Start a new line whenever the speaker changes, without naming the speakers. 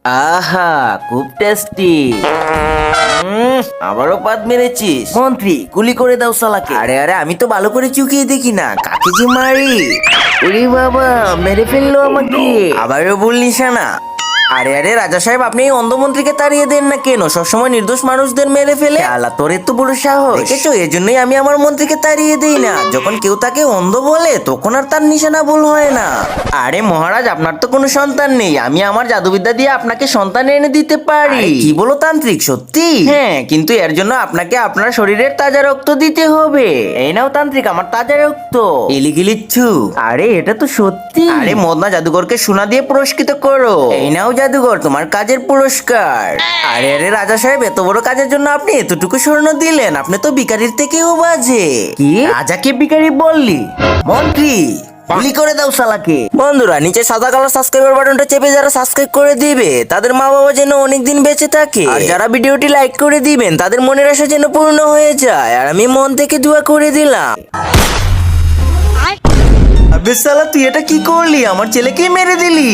আহা, খুব টেস্টি। আবারও পাত মেরেছিস মন্ত্রী, গুলি করে দাও শালাকে। আরে আরে, আমি তো ভালো করে চুকিয়ে দেখি না, কাকে যে মারি। ওরে বাবা, মেরে ফেললো আমাকে। আবারও ভুল নিশানা। আরে আরে রাজা সাহেব, আপনি এই অন্ধমন্ত্রীকে তাড়িয়ে দেন না কেন? সবসময় নির্দোষ মানুষদের মেরে ফেলে। আলা, তোর এত বড় সাহস! দেখেছো, এজন্যই আমি আমার মন্ত্রীকে তাড়িয়ে দেই না। যখন কেউ তাকে অন্ধ বলে তখন আর তার নিশানা ভুল হয় না। আরে মহারাজ, আপনার তো কোনো সন্তান নেই, আমি আমার জাদুবিদ্যা দিয়ে আপনাকে সন্তান এনে দিতে পারি। কি বলো তান্ত্রিক, সত্যি? হ্যাঁ, কিন্তু এর জন্য আপনাকে আপনার শরীরের তাজা রক্ত দিতে হবে। এই নাও তান্ত্রিক, আমার তাজা রক্ত। এলিগিলিচ্ছু, আরে এটা তো সত্যি। আরে মদনা জাদুঘরকে সোনা দিয়ে পুরস্কৃত করো। এই নাও জাদুঘর, তোমার কাজের পুরস্কার। আরে আরে রাজা সাহেব, এত বড় কাজের জন্য আপনি এতটুকু স্বর্ণ দিলেন? আপনি তো ভিখারির থেকেও বাজে। কি, রাজাকে ভিখারি বললি? মন্ত্রী, গুলি করে দাও শালাকে। বন্ধুরা, নিচে সাদা কালার সাবস্ক্রাইবার বাটনটা চেপে যারা সাবস্ক্রাইব করে দিবে তাদের মা বাবা যেন অনেকদিন বেঁচে থাকে, আর যারা ভিডিওটি লাইক করে দিবেন তাদের মনের আশা যেন পূর্ণ হয়ে যায়। আর আমি মন থেকে দোয়া করে দিলাম। আবে শালা, তুই এটা কি করলি? আমার ছেলেকেই মেরে দিলি।